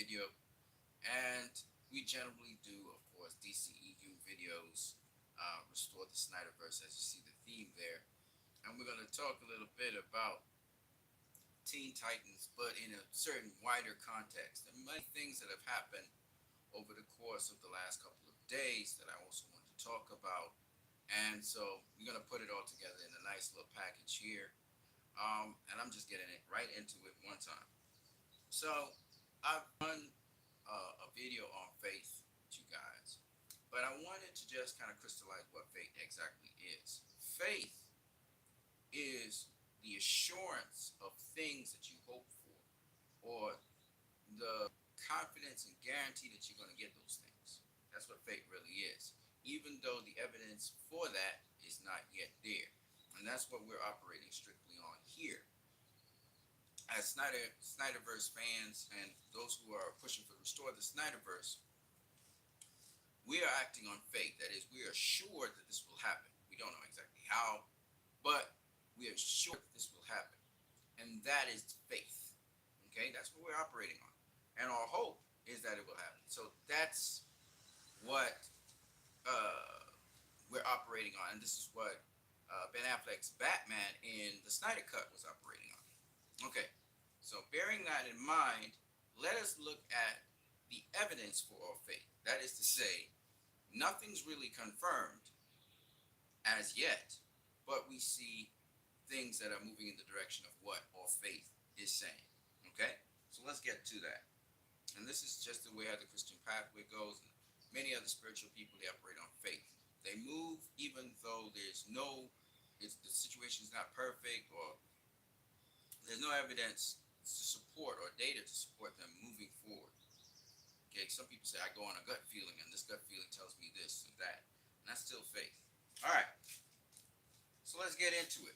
video, and we generally do, of course, DCEU videos, restore the Snyderverse, as you see the theme there, and we're going to talk a little bit about Teen Titans, but in a certain wider context. There are many things that have happened over the course of the last couple of days that I also want to talk about. And so we're going to put it all together in a nice little package here. And I'm just getting it right into it one time. So I've done a video on faith with you guys, but I wanted to just kind of crystallize what faith exactly is. Faith is the assurance of things that you hope for, or the confidence and guarantee that you're going to get those things. That's what faith really is, even though the evidence for that is not yet there. And that's what we're operating strictly on here. As Snyderverse fans and those who are pushing for restore the Snyderverse, we are acting on faith. That is, we are sure that this will happen. We don't know exactly how, but we are sure that this will happen. And that is faith. Okay, that's what we're operating on. And our hope is that it will happen. So that's what we're operating on. And this is what Ben Affleck's Batman in the Snyder Cut was operating on. Okay, so bearing that in mind, let us look at the evidence for our faith. That is to say, nothing's really confirmed as yet, but we see things that are moving in the direction of what our faith is saying. Okay, so let's get to that. And this is just the way how the Christian pathway goes. And many other spiritual people, they operate on faith. They move even though the situation is not perfect, or there's no evidence to support or data to support them moving forward. Okay, some people say I go on a gut feeling, and this gut feeling tells me this and that, and that's still faith. All right, so let's get into it.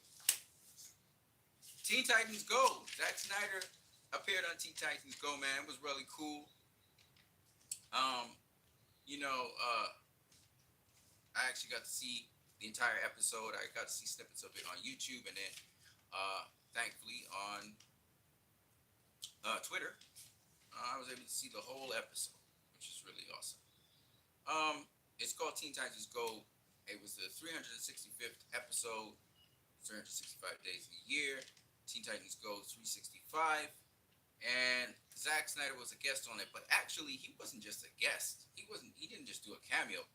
Teen Titans Go. Zack Snyder appeared on Teen Titans Go, man. It was really cool. Um, I actually got to see the entire episode. I got to see snippets of it on YouTube, and then, thankfully, on Twitter, I was able to see the whole episode, which is really awesome. It's called Teen Titans Go. It was the 365th episode, 365 days a year. Teen Titans Go 365. And Zack Snyder was a guest on it, but actually he wasn't just a guest. He didn't just do a cameo.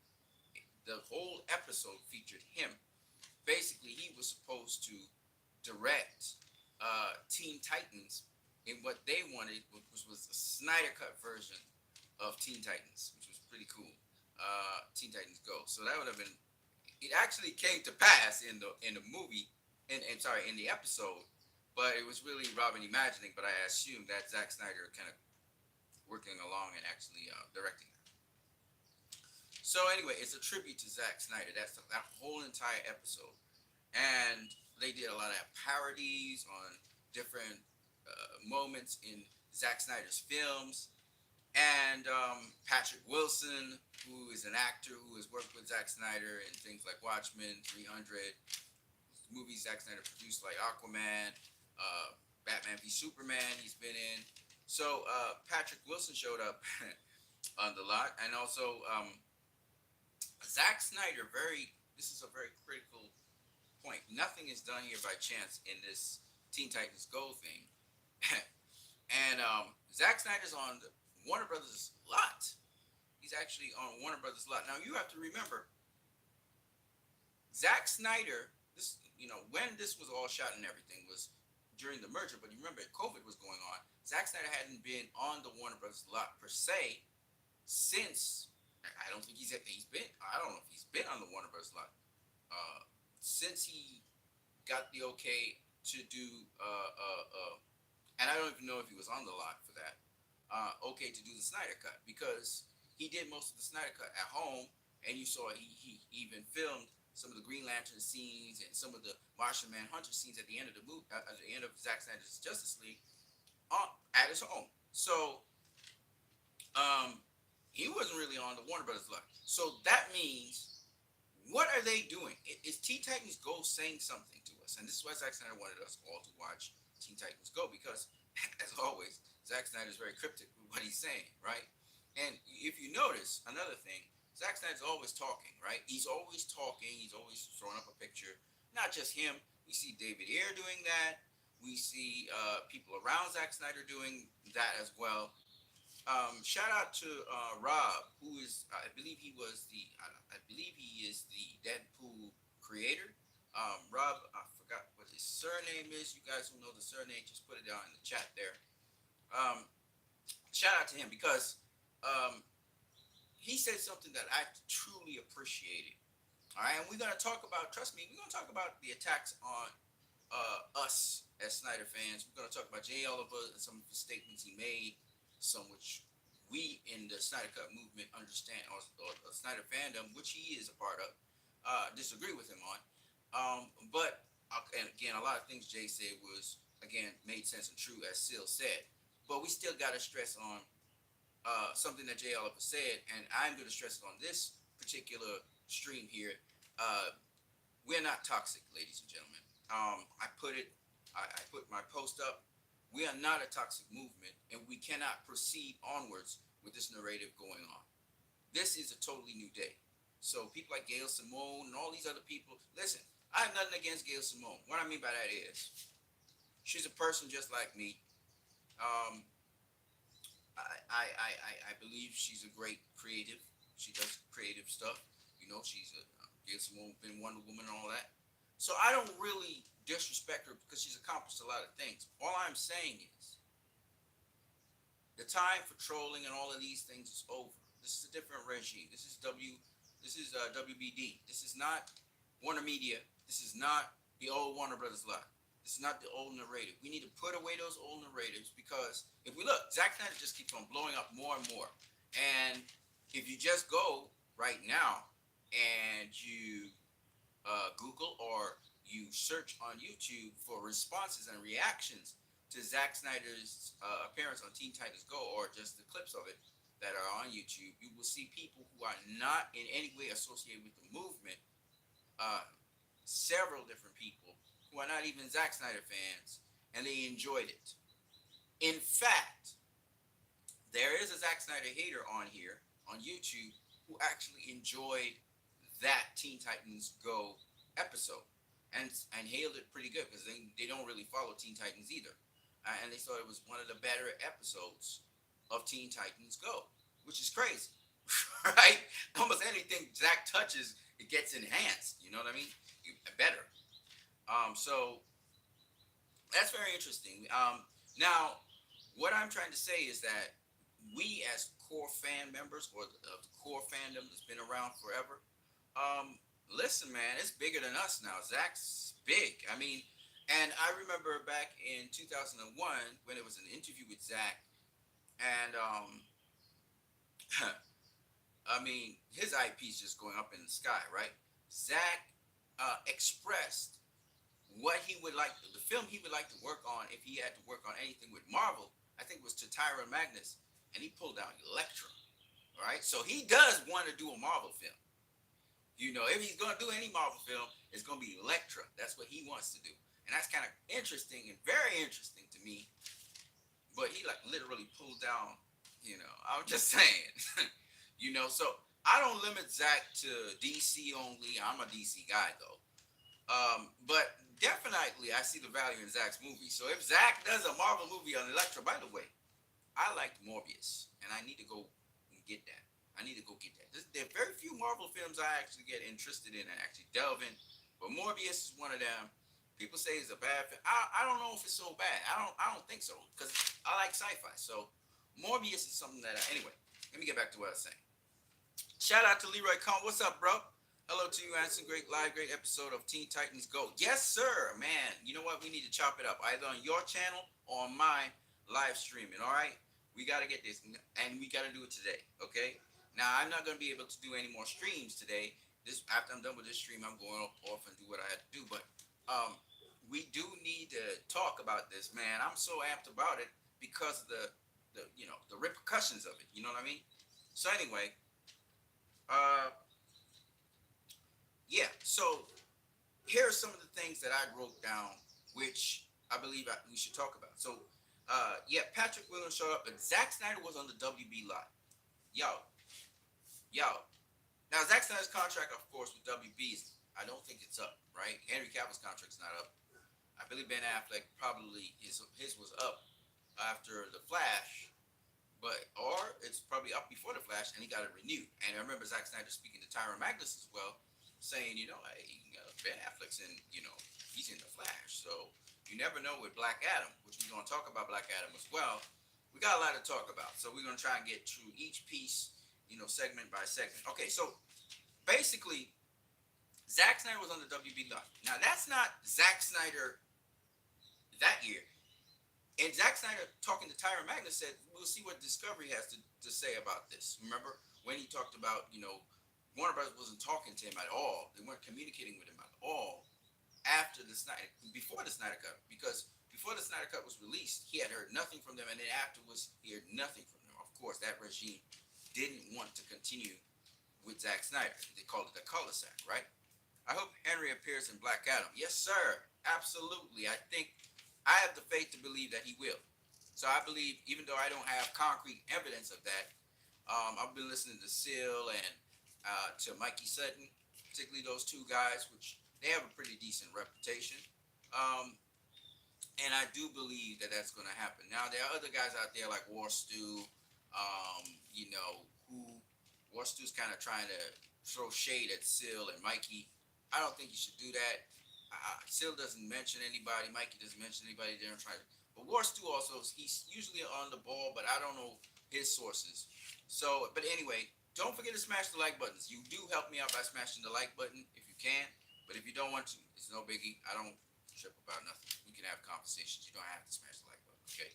The whole episode featured him. Basically, he was supposed to direct Teen Titans in what they wanted, which was a Snyder Cut version of Teen Titans, which was pretty cool. Teen Titans Go. So that would have been. It actually came to pass in the movie, in the episode, but it was really Robin imagining. But I assume that Zack Snyder kind of working along and actually directing it. So anyway, it's a tribute to Zack Snyder. That's that whole entire episode, and they did a lot of parodies on different moments in Zack Snyder's films. And Patrick Wilson, who is an actor who has worked with Zack Snyder in things like Watchmen, 300, movies Zack Snyder produced like Aquaman, Batman v Superman he's been in. So Patrick Wilson showed up on the lot. And also Zack Snyder, this is a very critical point. Nothing is done here by chance in this Teen Titans Go thing. And Zack Snyder's on Warner Brothers' lot. He's actually on Warner Brothers' lot. Now you have to remember, Zack Snyder, when this was all shot and everything was during the merger, but you remember COVID was going on. Zack Snyder hadn't been on the Warner Brothers' lot per se since, I don't think I don't know if he's been on the Warner Brothers' lot since he got the okay to do, and I don't even know if he was on the lot for that. Okay to do the Snyder Cut, because he did most of the Snyder Cut at home, and you saw he even filmed some of the Green Lantern scenes and some of the Martian Manhunter scenes at the end of the movie, at the end of Zack Snyder's Justice League, at his home. So he wasn't really on the Warner Brothers lot. So that means, what are they doing? Is Teen Titans Go saying something to us? And this is why Zack Snyder wanted us all to watch Teen Titans Go, because, as always, Zack Snyder is very cryptic with what he's saying, right? And if you notice, another thing, Zack Snyder's always talking, right? He's always talking. He's always throwing up a picture. Not just him. We see David Ayer doing that. We see people around Zack Snyder doing that as well. Shout out to Rob, who is, I believe he is the Deadpool creator. Rob, I forgot what his surname is. You guys who know the surname, just put it down in the chat there. Um, Shout out to him because um, he said something that I truly appreciated. All right, and we're gonna talk about. Trust me, we're gonna talk about the attacks on us as Snyder fans. We're gonna talk about Jay Oliver and some of the statements he made, some which we in the Snyder Cut movement understand, or Snyder fandom, which he is a part of, disagree with him on. But and again, a lot of things Jay said was again made sense and true, as Seal said. But we still got to stress on something that Jay Oliver said, and I'm going to stress it on this particular stream here. Uh, we're not toxic, ladies and gentlemen. I put my post up. We are not a toxic movement, and we cannot proceed onwards with this narrative going on. This is a totally new day. So people like Gail Simone and all these other people, listen, I have nothing against Gail Simone. What I mean by that is she's a person just like me. Um, I believe she's a great creative. She does creative stuff. You know, she's a Gail Simone, been Wonder Woman and all that. So I don't really disrespect her because she's accomplished a lot of things. All I'm saying is the time for trolling and all of these things is over. This is a different regime. WBD. This is not Warner Media. This is not the old Warner Brothers lot. This is not the old narrative. We need to put away those old narratives because if we look, Zack Snyder just keeps on blowing up more and more. And if you just go right now and you Google or you search on YouTube for responses and reactions to Zack Snyder's appearance on Teen Titans Go, or just the clips of it that are on YouTube, you will see people who are not in any way associated with the movement, several different people who are not even Zack Snyder fans, and they enjoyed it. In fact, there is a Zack Snyder hater on here on YouTube who actually enjoyed that Teen Titans Go episode and hailed it pretty good because they don't really follow Teen Titans either. And they thought it was one of the better episodes of Teen Titans Go, which is crazy, right? Almost anything Zack touches, it gets enhanced. You know what I mean? Better. So that's very interesting. Now, what I'm trying to say is that we, as core fan members or the core fandom that's been around forever, listen, man, it's bigger than us now. Zack's big. I mean, and I remember back in 2001 when it was an interview with Zack, and I mean, his IP is just going up in the sky, right? Zack expressed what he would like, the film he would like to work on if he had to work on anything with Marvel. I think it was to Tyra Magnus, and he pulled down Elektra, right? So he does want to do a Marvel film. You know, if he's going to do any Marvel film, it's going to be Elektra. That's what he wants to do. And that's kind of interesting and very interesting to me. But he like literally pulled down, you know, I'm just saying. You know, so I don't limit Zack to DC only. I'm a DC guy, though. But definitely I see the value in Zack's movie. So if Zack does a Marvel movie on Elektra, by the way, I liked Morbius, and I need to go and get that. I need to go get that. There are very few Marvel films I actually get interested in and actually delve in, but Morbius is one of them. People say it's a bad film. I don't know if it's so bad. I don't think so because I like sci-fi. So Morbius is something that anyway. Let me get back to what I was saying. Shout out to Leroy Cohn. What's up, bro? Hello to you, Anson. Great episode of Teen Titans Go. Yes, sir, man. You know what? We need to chop it up either on your channel or on mine live streaming. All right, we got to get this, and we got to do it today. Okay. Now I'm not going to be able to do any more streams today. This after I'm done with this stream, I'm going off and do what I had to do. But we do need to talk about this, man. I'm so amped about it because of the the repercussions of it. You know what I mean? So anyway, yeah. So here are some of the things that I wrote down, which I believe we should talk about. So Yeah, Patrick Williams showed up, but Zack Snyder was on the WB lot. Yo, yo. Now Zack Snyder's contract, of course, with WB is, I don't think it's up, right? Henry Cavill's contract's not up. I believe Ben Affleck probably his was up after the Flash, but or it's probably up before the Flash, and he got it renewed. And I remember Zack Snyder speaking to Tyron Magnus as well, saying, hey, Ben Affleck's in, he's in the Flash, so you never know with Black Adam, which we're gonna talk about Black Adam as well. We got a lot to talk about, so we're gonna try and get through each piece, segment by segment. Okay, so basically, Zack Snyder was on the WB lot. Now that's not Zack Snyder that year. And Zack Snyder, talking to Tyron Magnus, said, "We'll see what Discovery has to say about this." Remember when he talked about, Warner Brothers wasn't talking to him at all. They weren't communicating with him at all before the Snyder Cut, because before the Snyder Cut was released, he had heard nothing from them, and then afterwards, he heard nothing from them. Of course, that regime didn't want to continue with Zack Snyder. They called it a cul-de-sac, right? I hope Henry appears in Black Adam. Yes, sir. Absolutely. I have the faith to believe that he will. So I believe, even though I don't have concrete evidence of that, I've been listening to Seal and to Mikey Sutton, particularly those two guys, which they have a pretty decent reputation. And I do believe that that's going to happen. Now, there are other guys out there like War Stew, who War Stew's kind of trying to throw shade at Seal and Mikey. I don't think you should do that. Seal doesn't mention anybody. Mikey doesn't mention anybody. They don't try to. But War Stew also, he's usually on the ball, but I don't know his sources. So, but anyway, don't forget to smash the like buttons. You do help me out by smashing the like button if you can. But if you don't want to, it's no biggie. I don't trip about nothing. We can have conversations. You don't have to smash the like button. Okay.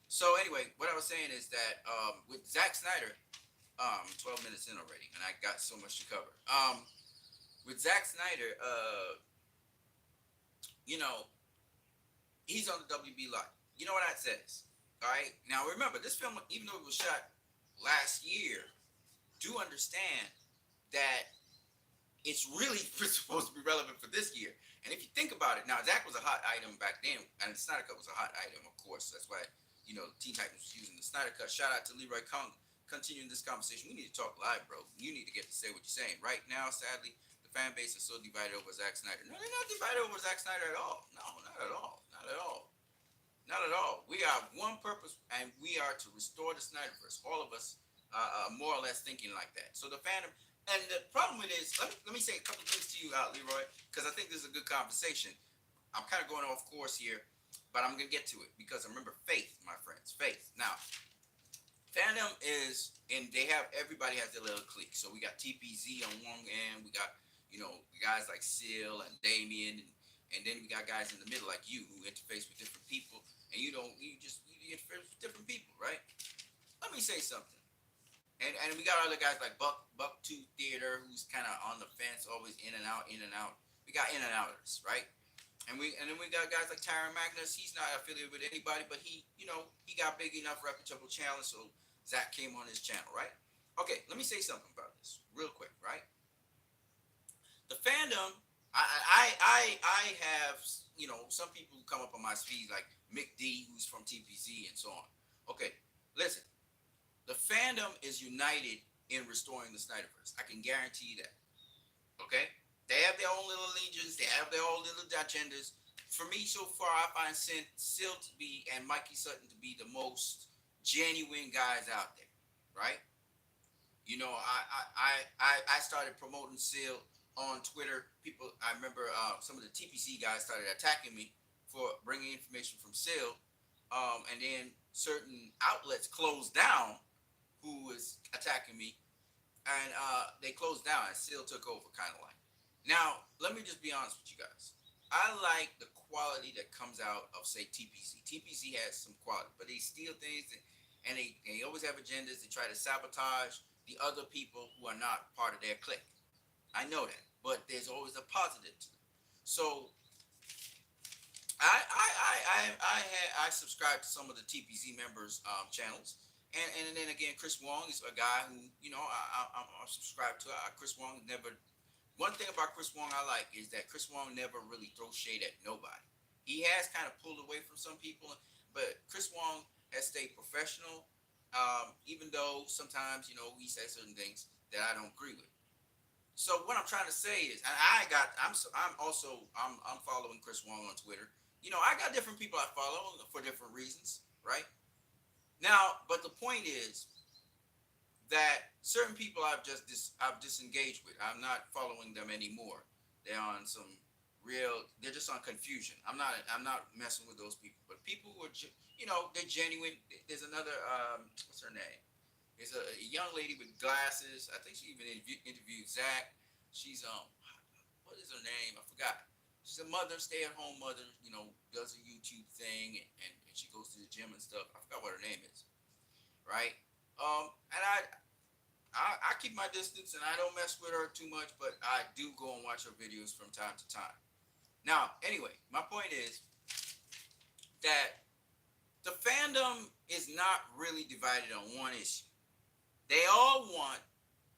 So anyway, what I was saying is that with Zack Snyder, 12 minutes in already, and I got so much to cover. With Zack Snyder, he's on the WB lot. You know what that says, all right? Now remember, this film, even though it was shot last year, do understand that it's really supposed to be relevant for this year. And if you think about it, now Zack was a hot item back then, and the Snyder Cut was a hot item, of course. That's why, Teen Titans was using the Snyder Cut. Shout out to Leroy Kung. Continuing this conversation, we need to talk live, bro. You need to get to say what you're saying. Right now, sadly, the fan base is so divided over Zack Snyder. No, they're not divided over Zack Snyder at all. No, not at all. Not at all. Not at all. We have one purpose, and we are to restore the Snyderverse. All of us are more or less thinking like that. So the fandom, and the problem with it is, let me say a couple things to you, Leroy, because I think this is a good conversation. I'm kind of going off course here, but I'm going to get to it, because remember, faith, my friends, faith. Now, fandom is, and everybody has their little clique. So we got TPZ on one end, we got, guys like Seal and Damien, and then we got guys in the middle like you who interface with different people, and you interface with different people, right? Let me say something. And we got other guys like Bucktooth Theater, who's kind of on the fence, always in and out, in and out. We got in and outers, right? And then we got guys like Tyron Magnus. He's not affiliated with anybody, but he got big enough, reputable channel, so Zack came on his channel, right? Okay, let me say something about this real quick, right? The fandom, I have, some people who come up on my feed like Mick D, who's from TPZ and so on. Okay, listen, the fandom is united in restoring the Snyderverse. I can guarantee you that. Okay? They have their own little legions. They have their own little agendas. For me, so far, I find Seal to be, and Mikey Sutton to be, the most genuine guys out there, right? I started promoting Seal on Twitter. I remember some of the TPC guys started attacking me for bringing information from Seal, and then certain outlets closed down who was attacking me, and they closed down, and Seal took over, kind of like. Now, let me just be honest with you guys. I like the quality that comes out of, say, TPC. TPC has some quality, but they steal things, and they always have agendas. They try to sabotage the other people who are not part of their clique. I know that, but there's always a positive to them. So I subscribe to some of the TPC members' channels, and then again, Chris Wong is a guy who I'm subscribed to. Chris Wong never. One thing about Chris Wong I like is that Chris Wong never really throws shade at nobody. He has kind of pulled away from some people, but Chris Wong has stayed professional, even though sometimes he says certain things that I don't agree with. So what I'm trying to say is, and I'm following Chris Wong on Twitter. I got different people I follow for different reasons, right? Now, but the point is that certain people I've disengaged with. I'm not following them anymore. They're on some they're just on confusion. I'm not messing with those people. But people who are they're genuine. There's another what's her name? There's a young lady with glasses. I think she even interviewed Zach. She's what is her name? I forgot. She's a mother, stay at home mother. Does a YouTube thing and she goes to the gym and stuff. I forgot what her name is. Right? And I keep my distance and I don't mess with her too much, but I do go and watch her videos from time to time. Now, anyway, my point is that the fandom is not really divided on one issue. They all want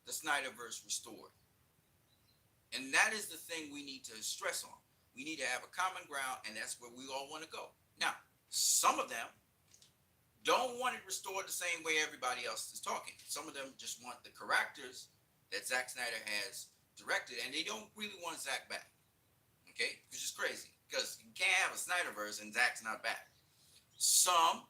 the Snyderverse restored. And that is the thing we need to stress on. We need to have a common ground, and that's where we all want to go. Now, some of them don't want it restored the same way everybody else is talking. Some of them just want the characters that Zack Snyder has directed, and they don't really want Zack back. Okay? Which is crazy, because you can't have a Snyderverse and Zack's not back. Some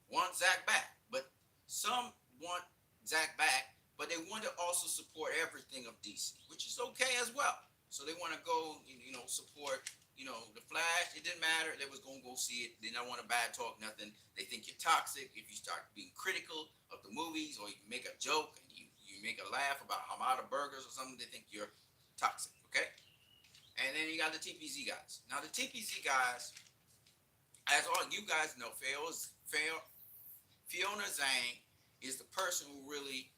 want Zack back, but some want Zack back, but they want to also support everything of DC, which is okay as well. So they want to go, support, the Flash. It didn't matter. They was going to go see it. They don't want to bad talk nothing. They think you're toxic if you start being critical of the movies, or you make a joke and you make a laugh about Hamada Burgers or something. They think you're toxic, okay? And then you got the TPZ guys. Now, the TPZ guys, as all you guys know, Fiona Zhang is the person who really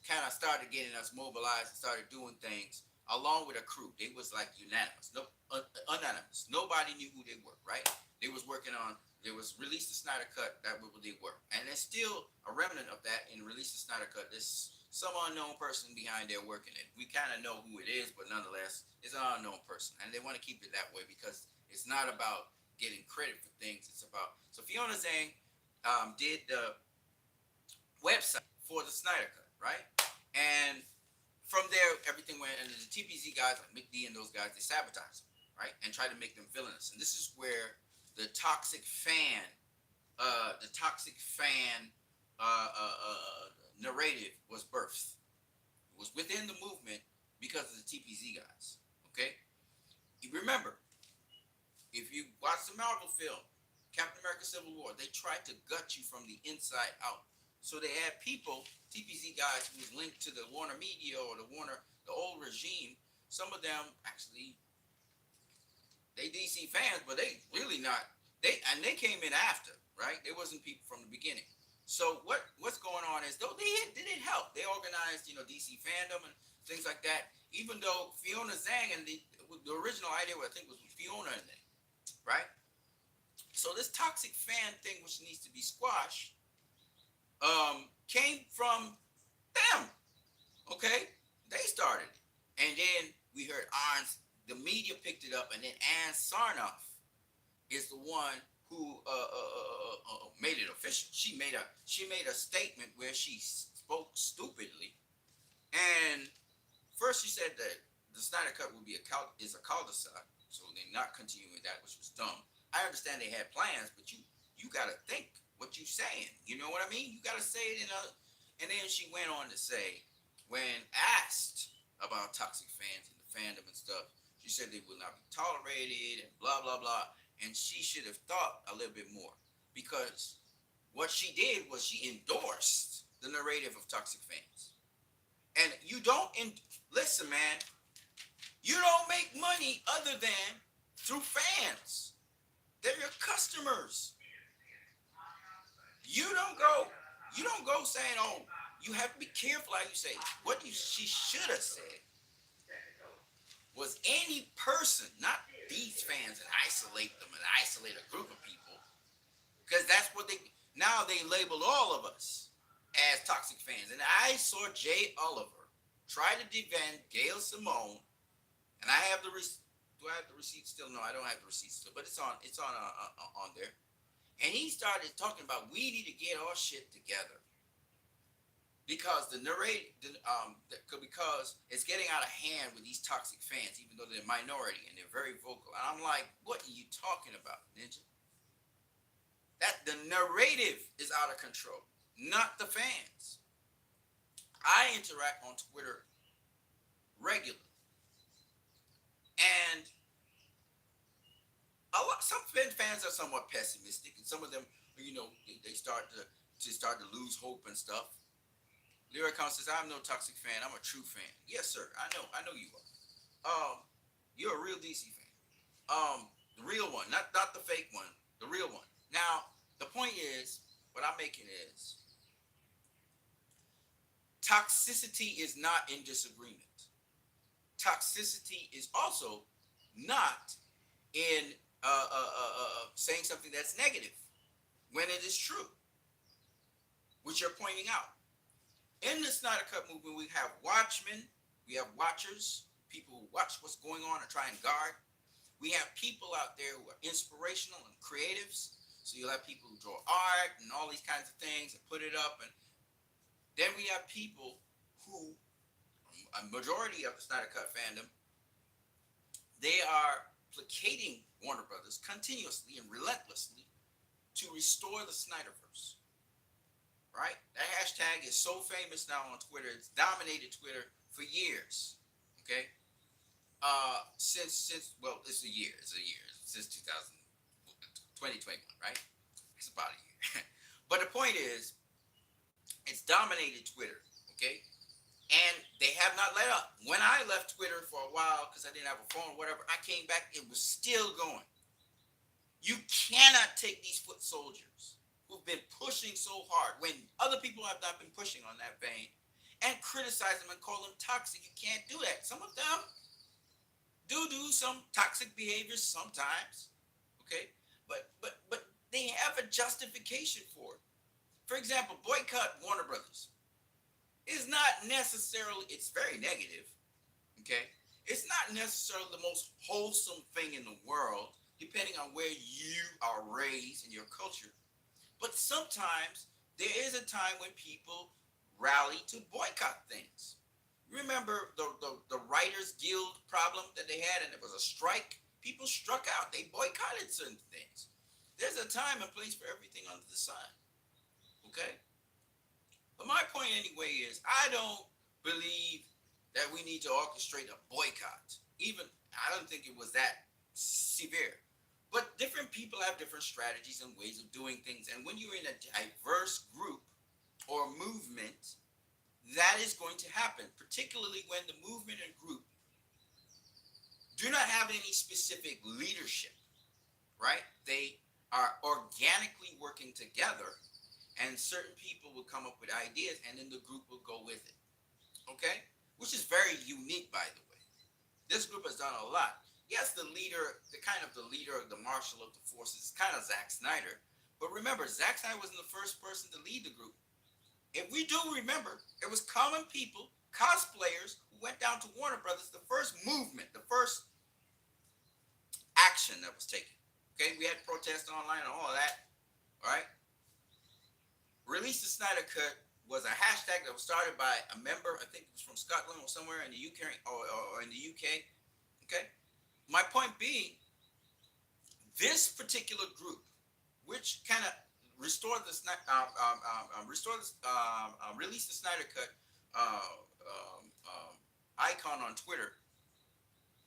kind of started getting us mobilized and started doing things along with a crew. They was like unanimous, unanimous. Nobody knew who they were, right? They was working on, they was released the Snyder Cut, that was what they were. And there's still a remnant of that in Release the Snyder Cut. There's some unknown person behind there working it. We kind of know who it is, but nonetheless, it's an unknown person. And they want to keep it that way because it's not about getting credit for things. It's about, so Fiona Zhang did the website for the Snyder Cut, right? And from there, everything went, and the TPZ guys, like Mick D and those guys, they sabotage them, right? And try to make them villainous. And this is where the toxic fan narrative was birthed. It was within the movement because of the TPZ guys, okay? You remember, if you watch the Marvel film, Captain America Civil War, they tried to gut you from the inside out. So they had people, TPZ guys, who was linked to the Warner Media or the old regime. Some of them actually, they DC fans, but they really not. They came in after, right? They wasn't people from the beginning. So what's going on is, though they did help. They organized, DC fandom and things like that. Even though Fiona Zhang and the original idea, I think, was Fiona in there, right? So this toxic fan thing, which needs to be squashed, came from them. Okay, they started, and then we heard the media picked it up, and then Ann Sarnoff is the one who made it official. She made a statement where she spoke stupidly, and first she said that the Snyder Cut would be a cul-de-sac, so they're not continuing with that, which was dumb. I understand they had plans, but you got to think what you saying. You know what I mean? You got to say it and then she went on to say, when asked about toxic fans and the fandom and stuff, she said they will not be tolerated and blah, blah, blah. And she should have thought a little bit more, because what she did was she endorsed the narrative of toxic fans. And you don't, listen, man, you don't make money other than through fans. They're your customers. You don't go saying, oh, you have to be careful how you say. What she should have said was any person, not these fans, and isolate them and isolate a group of people, because that's what they labeled all of us as toxic fans. And I saw Jay Oliver try to defend Gail Simone, and I have the receipt. Do I have the receipt still? No, I don't have the receipt still, but it's on there. And he started talking about we need to get our shit together because because it's getting out of hand with these toxic fans, even though they're minority and they're very vocal. And I'm like, what are you talking about, Ninja? That the narrative is out of control, not the fans. I interact on Twitter regularly, and some fans are somewhat pessimistic, and some of them, they start to lose hope and stuff. Lyricon says, "I'm no toxic fan. I'm a true fan." Yes, sir. I know you are. You're a real DC fan. The real one, not the fake one, the real one. Now, the point is, what I'm making is, toxicity is not in disagreement. Toxicity is also not in saying something that's negative when it is true, which you're pointing out. In the Snyder Cut movement, we have watchmen, we have watchers, people who watch what's going on and try and guard. We have people out there who are inspirational and creatives. So you'll have people who draw art and all these kinds of things and put it up. And then we have people who, a majority of the Snyder Cut fandom, they are placating Warner Brothers continuously and relentlessly to restore the Snyderverse. Right? That hashtag is so famous now on Twitter. It's dominated Twitter for years. Okay? Since it's a year. Since 2021, right? It's about a year. But the point is, it's dominated Twitter. Okay? And they have not let up. When I left Twitter for a while because I didn't have a phone, whatever, I came back, it was still going. You cannot take these foot soldiers who've been pushing so hard when other people have not been pushing on that vein and criticize them and call them toxic. You can't do that. Some of them do some toxic behaviors sometimes, okay? But they have a justification for it. For example, boycott Warner Brothers is not necessarily, it's very negative, okay? It's not necessarily the most wholesome thing in the world, depending on where you are raised in your culture. But sometimes there is a time when people rally to boycott things. Remember the Writers Guild problem that they had, and it was a strike? People struck out. They boycotted certain things. There's a time and place for everything under the sun. Okay? But my point anyway is, I don't believe that we need to orchestrate a boycott. Even, I don't think it was that severe. But different people have different strategies and ways of doing things. And when you're in a diverse group or movement, that is going to happen, particularly when the movement and group do not have any specific leadership, right? They are organically working together, and certain people will come up with ideas, and then the group will go with it, okay? Which is very unique, by the way. This group has done a lot. Yes, the leader, the marshal of the forces is kind of Zack Snyder. But remember, Zack Snyder wasn't the first person to lead the group. If we do remember, it was common people, cosplayers, who went down to Warner Brothers, the first movement, the first action that was taken. Okay, we had protests online and all of that. All right? Release the Snyder Cut was a hashtag that was started by a member, I think it was from Scotland or somewhere in the UK, or in the UK. Okay? My point being, this particular group, which kind of release the Snyder Cut icon on Twitter,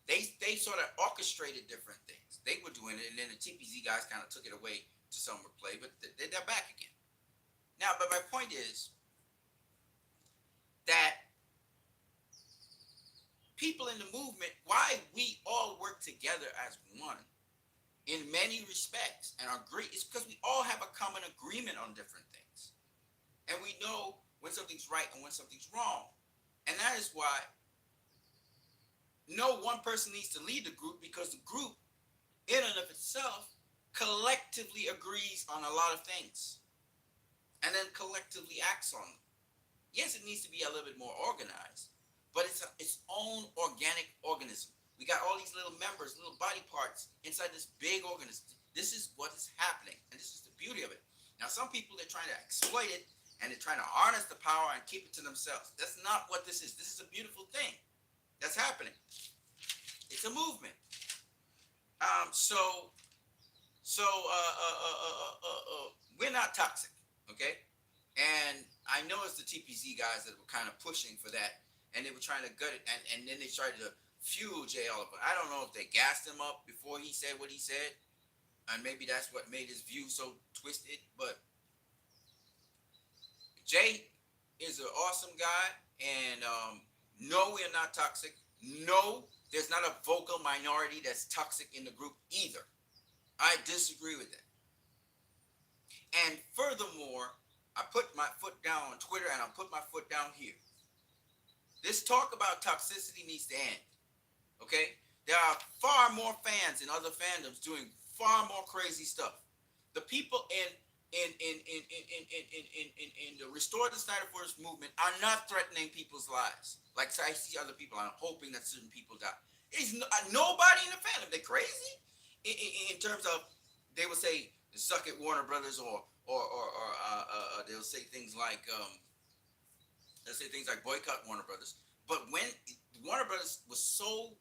they sort of orchestrated different things. They were doing it, and then the TPZ guys kind of took it away to some replay, but they're back again. Now, but my point is that people in the movement, why we all work together as one in many respects and are great, is because we all have a common agreement on different things. And we know when something's right and when something's wrong. And that is why no one person needs to lead the group, because the group in and of itself collectively agrees on a lot of things and then collectively acts on them. Yes, it needs to be a little bit more organized, but it's its own organic organism. We got all these little members, little body parts inside this big organism. This is what is happening, and this is the beauty of it. Now, some people, they're trying to exploit it, and they're trying to harness the power and keep it to themselves. That's not what this is. This is a beautiful thing that's happening. It's a movement. We're not toxic, okay? And I know it's the TPZ guys that were kind of pushing for that, and they were trying to gut it, and then they tried to fuel Jay Oliver. I don't know if they gassed him up before he said what he said, and maybe that's what made his view so twisted. But Jay is an awesome guy, and no, we are not toxic. No, there's not a vocal minority that's toxic in the group either. I disagree with that. And furthermore, I put my foot down on Twitter, and I'll put my foot down here. This talk about toxicity needs to end. Okay? There are far more fans in other fandoms doing far more crazy stuff. The people in the Restore the Snyderverse movement are not threatening people's lives. Like I see other people, I'm hoping that certain people die. It's nobody in the fandom. They're crazy in terms of, they will say suck it Warner Brothers, or they'll say things like boycott Warner Brothers. But when Warner Brothers was so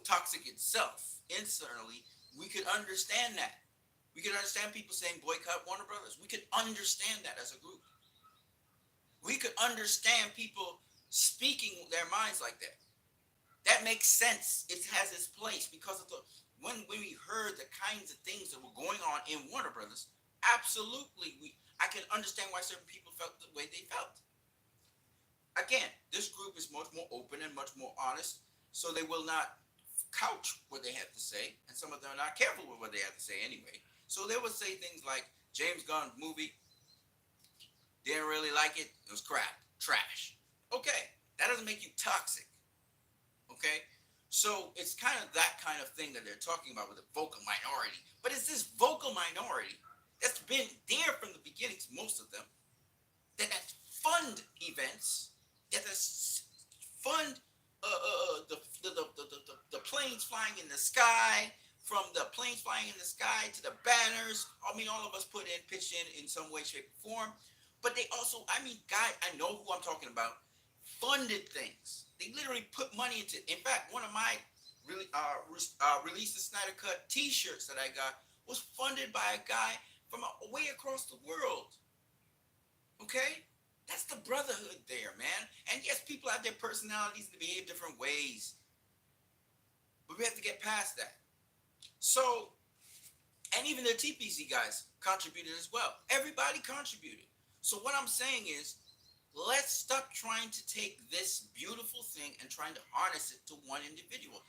toxic itself internally, we could understand that. We could understand people saying boycott Warner Brothers. We could understand that as a group. We could understand people speaking their minds like that. That makes sense. It has its place because of when we heard the kinds of things that were going on in Warner Brothers. Absolutely, I can understand why certain people felt the way they felt. Again, this group is much more open and much more honest, so they will not couch what they have to say, and some of them are not careful with what they have to say anyway. So they would say things like, James Gunn movie, didn't really like it, it was crap, trash. Okay, that doesn't make you toxic. Okay? So it's kind of that kind of thing that they're talking about with the vocal minority. But it's this vocal minority that's been there from the beginnings, most of them, that has fund events, that has fund the planes flying in the sky, from the planes flying in the sky to the banners. I mean, all of us pitched in some way, shape, or form. But they also, guys, I know who I'm talking about, funded things. They literally put money into it. In fact, one of my Release the Snyder Cut t-shirts that I got was funded by a guy from way across the world. Okay? That's the brotherhood there, man. And yes, people have their personalities to behave different ways. But we have to get past that. So, and even the TPZ guys contributed as well. Everybody contributed. So what I'm saying is, let's stop trying to take this beautiful thing and trying to harness it to one individual.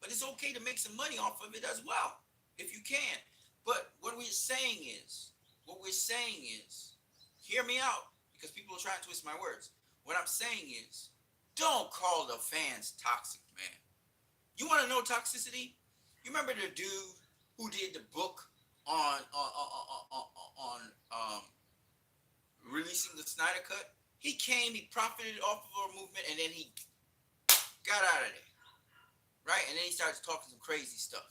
But it's okay to make some money off of it as well, if you can. But what we're saying is, hear me out, because people are trying to twist my words. What I'm saying is, don't call the fans toxic, man. You want to know toxicity? You remember the dude who did the book on releasing the Snyder Cut? He came, he profited off of our movement, and then he got out of there, right? And then he started talking some crazy stuff.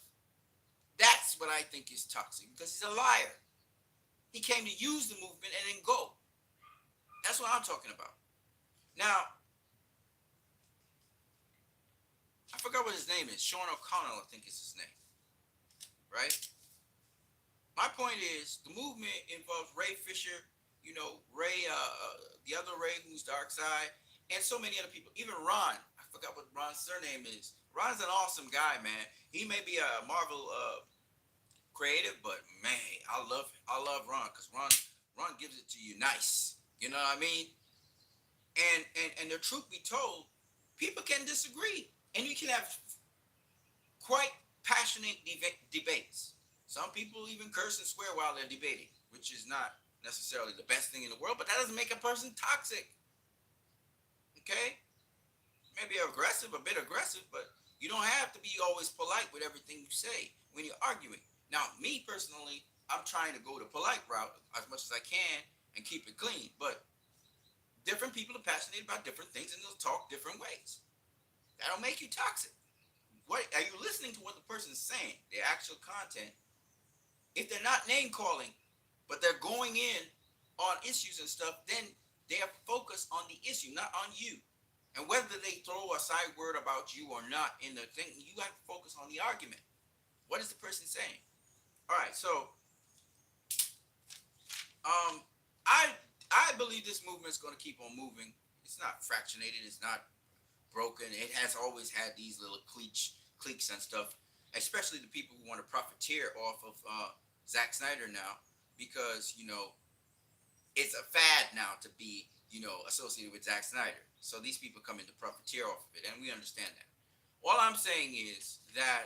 That's what I think is toxic, because he's a liar. He came to use the movement and then go. That's what I'm talking about. Now, I forgot what his name is. Sean O'Connell, I think is his name. Right? My point is, the movement involves Ray Fisher, Ray, the other Ray who's Darkseid, and so many other people. Even Ron. I forgot what Ron's surname is. Ron's an awesome guy, man. He may be a Marvel creative, but man, I love Ron, because Ron gives it to you nice. You know what I mean? And the truth be told, people can disagree, and you can have quite passionate debates. Some people even curse and swear while they're debating, which is not necessarily the best thing in the world, but that doesn't make a person toxic. Okay? Maybe a bit aggressive, but you don't have to be always polite with everything you say when you're arguing. Now, me personally, I'm trying to go the polite route as much as I can and keep it clean, but different people are passionate about different things, and they'll talk different ways. That'll make you toxic. What are you listening to? What the person's saying, their actual content, If they're not name calling, but they're going in on issues and stuff, then they are focused on the issue, not on you. And whether they throw a side word about you or not in the thing, you have to focus on the argument. What is the person saying? All right, so um, I I believe this movement is going to keep on moving. It's not fractionated. It's not broken. It has always had these little cliques and stuff, especially the people who want to profiteer off of Zack Snyder now, because it's a fad now to be associated with Zack Snyder. So these people come in to profiteer off of it, and we understand that. All I'm saying is that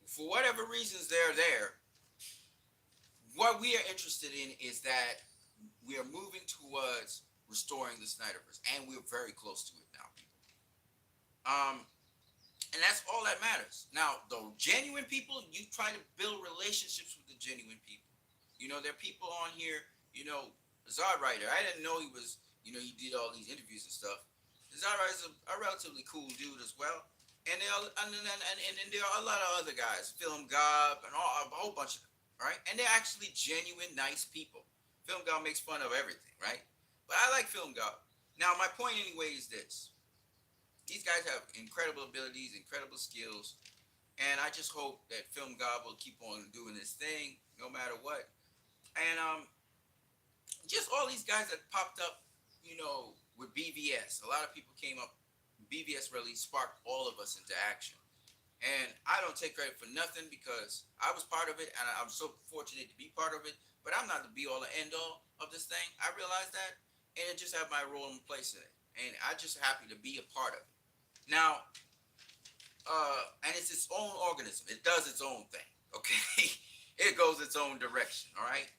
for whatever reasons they're there, what we are interested in is that we are moving towards restoring the Snyderverse, and we're very close to it now, people. Um, and that's all that matters. Now, the genuine people, you try to build relationships with the genuine people. There are people on here. Zod Writer. I didn't know he was. He did all these interviews and stuff. Zod Writer is a relatively cool dude as well. And then there are a lot of other guys, Film Gob and a whole bunch of them, right? And they're actually genuine, nice people. Film Gob makes fun of everything, right? But I like Film Gob. Now, my point anyway is this: these guys have incredible abilities, incredible skills, and I just hope that Film God will keep on doing this thing no matter what. And just all these guys that popped up, with BVS. A lot of people came up. BVS really sparked all of us into action. And I don't take credit for nothing because I was part of it, and I'm so fortunate to be part of it. But I'm not the be all and end all of this thing. I realize that, and it just have my role and place in it. And I just happy to be a part of it. Now, and it's its own organism. It does its own thing. Okay, it goes its own direction. All right.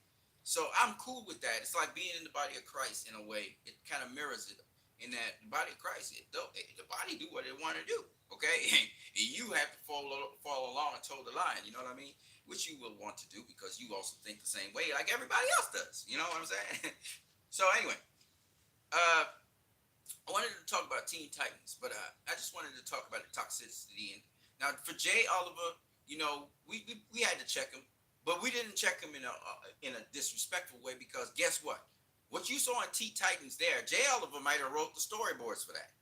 So I'm cool with that. It's like being in the body of Christ in a way. It kind of mirrors it in that the body of Christ, the body do what it want to do. Okay, and you have to follow along and toe the line. You know what I mean? Which you will want to do because you also think the same way like everybody else does. You know what I'm saying? So anyway, uh, I wanted to talk about Teen Titans, but I just wanted to talk about the toxicity. And now for Jay Oliver, we had to check him, but we didn't check him in a disrespectful way because guess what? What you saw in Teen Titans there, Jay Oliver might have wrote the storyboards for that.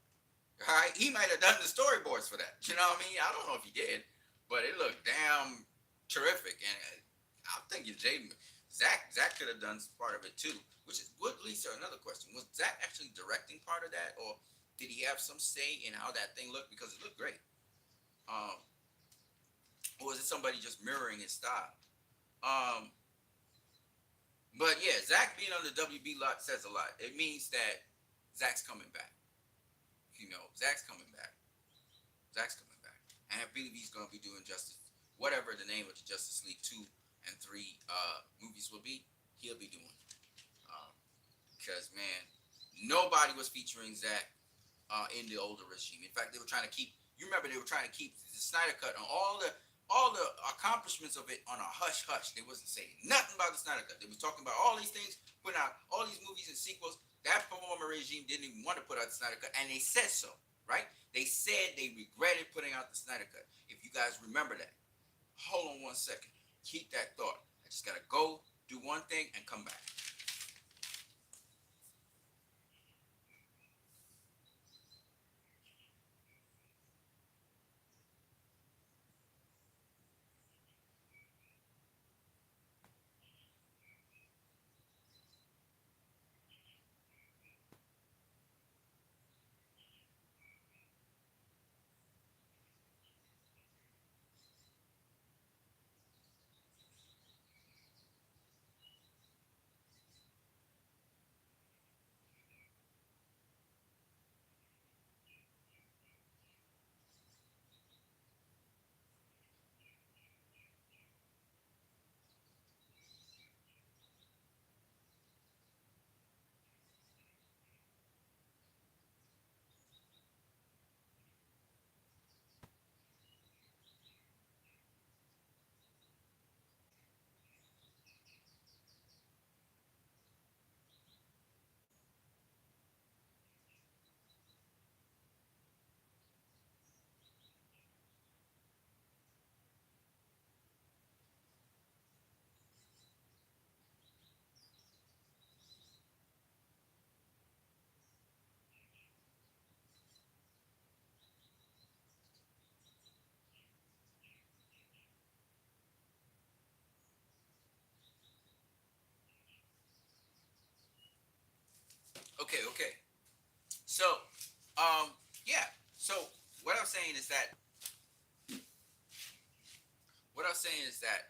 All right, he might have done the storyboards for that. You know what I mean? I don't know if he did, but it looked damn terrific. And I'm thinking Zach could have done part of it too. Which is would leads to another question: was Zach actually directing part of that, or did he have some say in how that thing looked? Because it looked great. Um, or was it somebody just mirroring his style? Um, but yeah, Zach being on the WB lot says a lot. It means that Zach's coming back. Zach's coming back. Zach's coming back. And I believe he's going to be doing Justice, whatever the name of the Justice League 2 and 3 movies will be, he'll be doing. Because, man, nobody was featuring Zach in the older regime. In fact, they were trying to keep, you remember they were trying to keep the Snyder Cut and all the accomplishments of it on a hush hush. They wasn't saying nothing about the Snyder Cut. They was talking about all these things, putting out all these movies and sequels. That former regime didn't even want to put out the Snyder Cut, and they said so, right? They said they regretted putting out the Snyder Cut. If you guys remember that. Hold on one second. Keep that thought. I just got to go, do one thing, and come back. that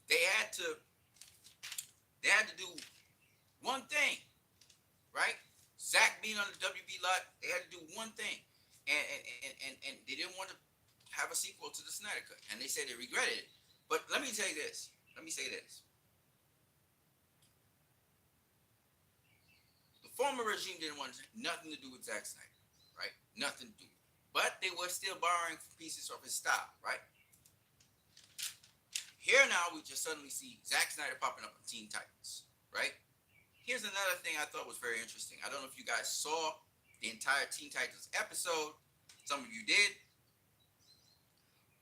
they had to they had to do one thing, right? Zach being on the WB lot, they had to do one thing, and they didn't want to have a sequel to the Snyder Cut, and they said they regretted it. But let me say this. Let me say this. The former regime didn't want nothing to do with Zack Snyder, right? Nothing to do. But they were still borrowing pieces of his style, right? Here now we just suddenly see Zack Snyder popping up on Teen Titans, right? Here's another thing I thought was very interesting. I don't know if you guys saw the entire Teen Titans episode. Some of you did.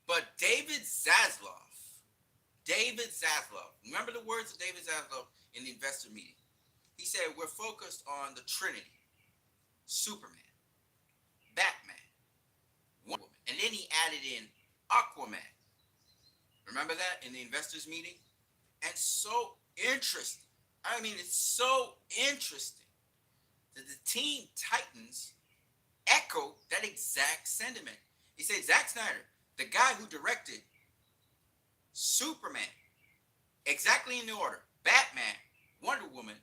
But David Zaslav, remember the words of David Zaslav in the investor meeting? He said, we're focused on the Trinity, Superman, Batman, Wonder Woman. And then he added in Aquaman. Remember that in the investors meeting? And so interesting. I mean, it's so interesting that the Teen Titans echo that exact sentiment. He said, Zack Snyder, the guy who directed Superman, exactly in the order, Batman, Wonder Woman,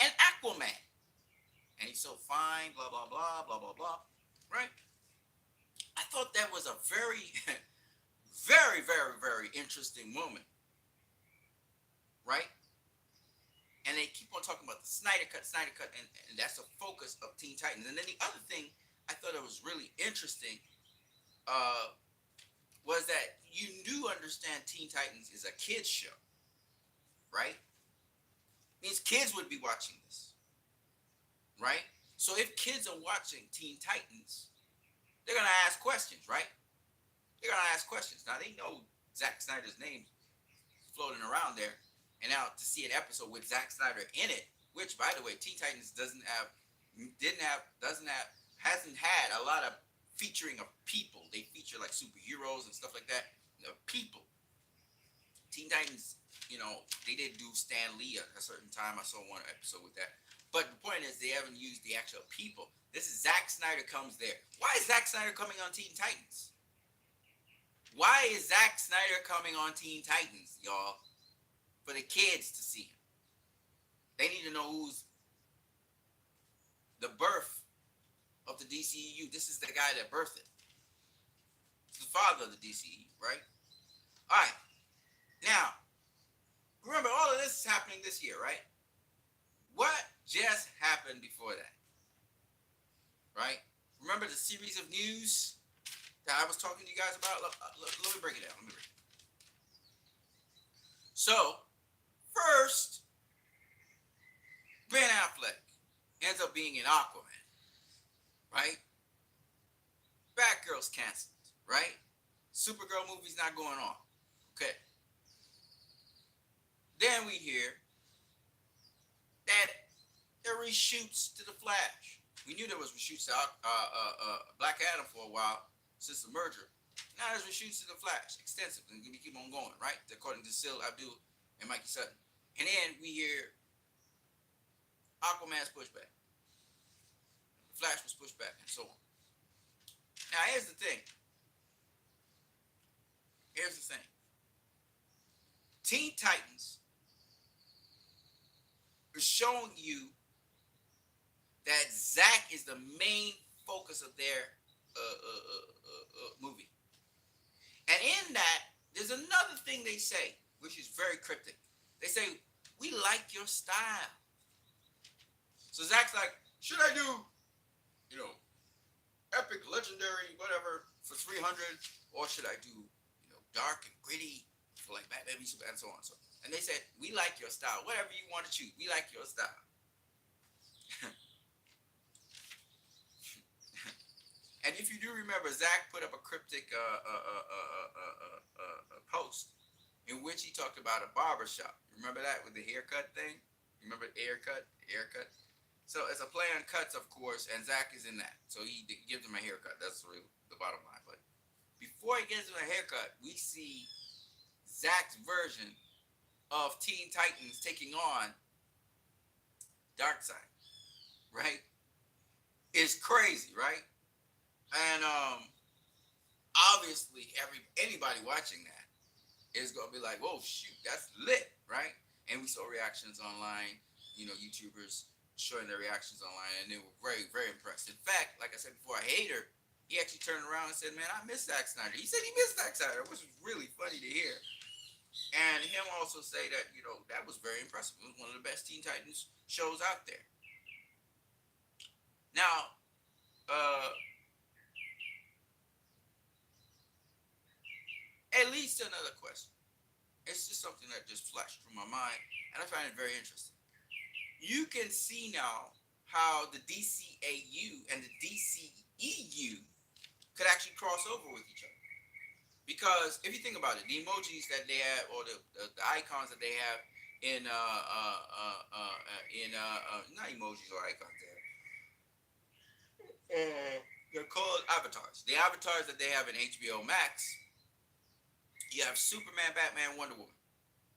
and Aquaman. And he's so fine, blah, blah, blah, blah, blah, blah, right? I thought that was a very, very, very, very interesting moment, right? And they keep on talking about the Snyder Cut, and that's the focus of Teen Titans. And then the other thing I thought it was really interesting was that you do understand Teen Titans is a kids show, right? Means kids would be watching this, right? So if kids are watching Teen Titans, they're going to ask questions, right? They're going to ask questions. Now, they know Zack Snyder's name floating around there. And now to see an episode with Zack Snyder in it, which, by the way, Teen Titans hasn't had a lot of featuring of people. They feature like superheroes and stuff like that. People. Teen Titans, they did do Stan Lee at a certain time. I saw one episode with that. But the point is, they haven't used the actual people. This is Zack Snyder comes there. Why is Zack Snyder coming on Teen Titans? Why is Zack Snyder coming on Teen Titans, y'all? For the kids to see him. They need to know who's the birth of the DCEU. This is the guy that birthed it. It's the father of the DCEU, right? All right. Now, remember, all of this is happening this year, right? What just happened before that? Right? Remember the series of news that I was talking to you guys about? Let me break it down. So, first, Ben Affleck ends up being in Aquaman, right? Batgirl's canceled, right? Supergirl movie's not going on. Okay. Then we hear that there are reshoots to The Flash. We knew there was reshoots to Black Adam for a while since the merger. Now there's reshoots to The Flash, extensive, and we keep on going, right? According to Sil Abdul and Mikey Sutton. And then we hear Aquaman's pushback. The Flash was pushed back, and so on. Now here's the thing. Teen Titans is showing you that Zack is the main focus of their movie. And in that, there's another thing they say, which is very cryptic. They say, we like your style. So Zack's like, should I do, epic, legendary, whatever, for 300? Or should I do, dark and gritty for like Batman and so on and so on. And they said, we like your style. Whatever you want to choose, we like your style. And if you do remember, Zack put up a cryptic post in which he talked about a barber shop. Remember that with the haircut thing? Remember haircut? So it's a play on cuts, of course, and Zack is in that. So he gives him a haircut. That's really the bottom line. But before he gives him a haircut, we see Zack's version of Teen Titans taking on Darkseid, right? It's crazy, right? And obviously anybody watching that it's gonna be like, whoa, shoot, that's lit, right? And we saw reactions online, YouTubers showing their reactions online, and they were very, very impressed. In fact, like I said before, a hater, he actually turned around and said, "Man, I miss Zack Snyder." He said he missed Zack Snyder, which was really funny to hear. And him also say that that was very impressive. It was one of the best Teen Titans shows out there. Now, uh, it leads to another question. It's just something that just flashed through my mind, and I find it very interesting. You can see now how the DCAU and the DCEU could actually cross over with each other. Because if you think about it, the emojis that they have, or the icons that they have not emojis or icons, they're called avatars. The avatars that they have in HBO Max, you have Superman, Batman, Wonder Woman,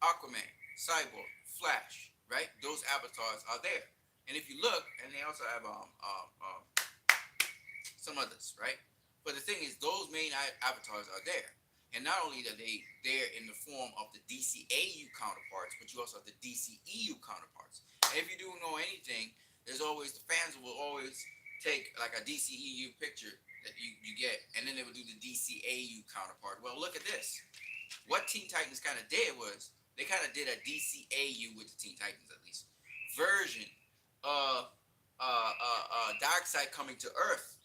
Aquaman, Cyborg, Flash, right? Those avatars are there. And if you look, and they also have some others, right? But the thing is, those main avatars are there. And not only are they there in the form of the DCAU counterparts, but you also have the DCEU counterparts. And if you do know anything, there's always, the fans will always take like a DCEU picture that you get, and then they would do the DCAU counterpart. Well, look at this. What Teen Titans kind of did was, they kind of did a DCAU with the Teen Titans, at least, version of Darkseid coming to Earth.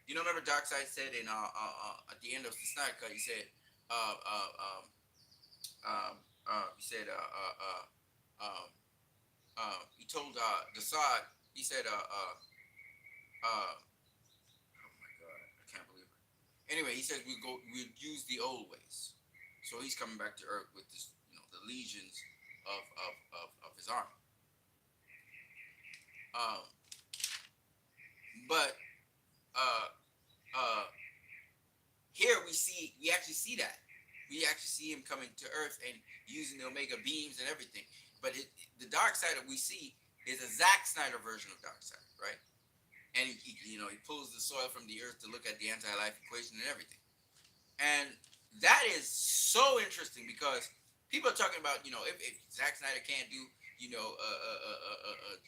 Remember Darkseid said at the end of the Snyder Cut, he said, he told Desaad, he said, oh my God, I can't believe it. Anyway, he said we'd use the old ways. So he's coming back to Earth with this, the legions of his army. But here we actually see that. We actually see him coming to Earth and using the Omega beams and everything. But the Darkseid that we see is a Zack Snyder version of Darkseid, right? And he pulls the soil from the Earth to look at the anti-life equation and everything. And that is so interesting because people are talking about, if Zack Snyder can't do,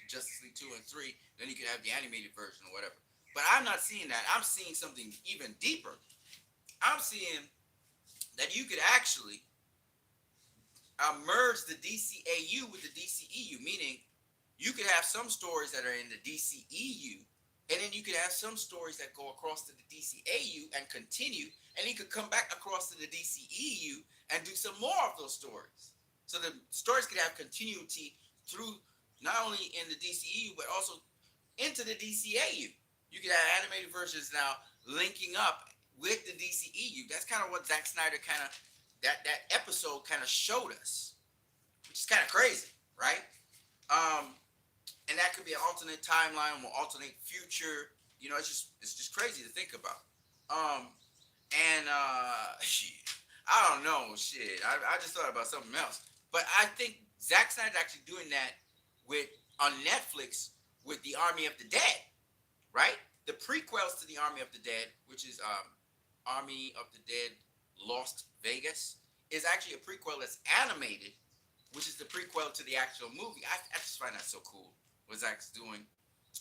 Justice League 2 and 3, then he could have the animated version or whatever. But I'm not seeing that. I'm seeing something even deeper. I'm seeing that you could actually merge the DCAU with the DCEU, meaning you could have some stories that are in the DCEU, and then you could have some stories that go across to the DCAU and continue, and you could come back across to the DCEU and do some more of those stories. So the stories could have continuity through not only in the DCEU, but also into the DCAU. You could have animated versions now linking up with the DCEU. That's kind of what Zack Snyder that episode kind of showed us, which is kind of crazy, right? And that could be an alternate timeline or alternate future. It's just crazy to think about. Shit, I don't know, shit. I just thought about something else, but I think Zack Snyder's actually doing that on Netflix with the Army of the Dead, right? The prequels to the Army of the Dead, which is Army of the Dead Lost Vegas, is actually a prequel that's animated, which is the prequel to the actual movie. I just find that so cool what Zack's doing.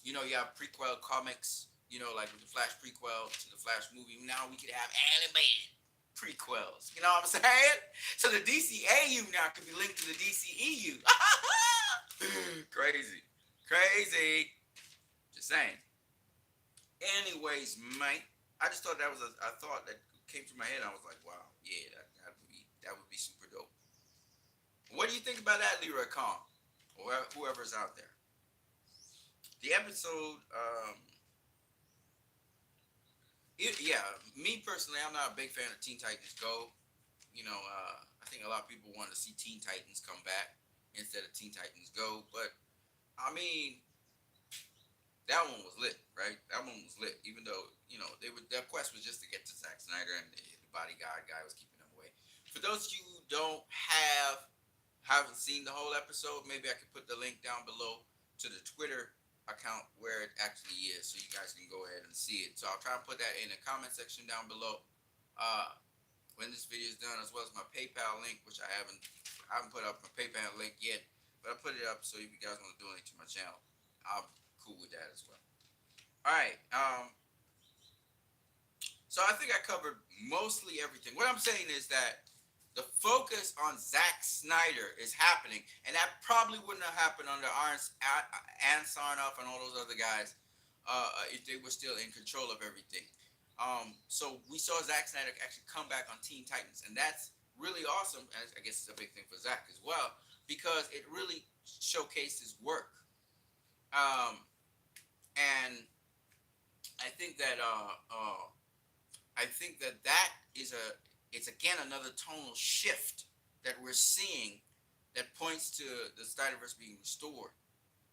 You have prequel comics, like with the Flash prequel to the Flash movie. Now we could have animated prequels. You know what I'm saying? So the DCAU now could be linked to the DCEU. Crazy. Just saying. Anyways, mate, I just thought that was a thought that came to my head. I was like, wow, yeah, that would be super dope. What do you think about that, Leroy Kong, or whoever's out there? The episode, me personally, I'm not a big fan of Teen Titans Go. I think a lot of people want to see Teen Titans come back instead of Teen Titans Go, but I mean, that one was lit, right? That one was lit, even though, their quest was just to get to Zack Snyder, and the bodyguard guy was keeping them away. For those of you who haven't seen the whole episode, maybe I could put the link down below to the Twitter account where it actually is, so you guys can go ahead and see it. So I'll try and put that in the comment section down below. when this video is done, as well as my PayPal link, which I haven't put up my PayPal link yet, but I put it up so if you guys want to donate to my channel, I'm cool with that as well. All right. So I think I covered mostly everything. What I'm saying is that the focus on Zack Snyder is happening, and that probably wouldn't have happened under Aaron Sarnoff and all those other guys if they were still in control of everything. So we saw Zack Snyder actually come back on Teen Titans, and that's really awesome. And I guess it's a big thing for Zack as well because it really showcases work. Um, and I think that that is it's again another tonal shift that we're seeing that points to the Snyderverse being restored,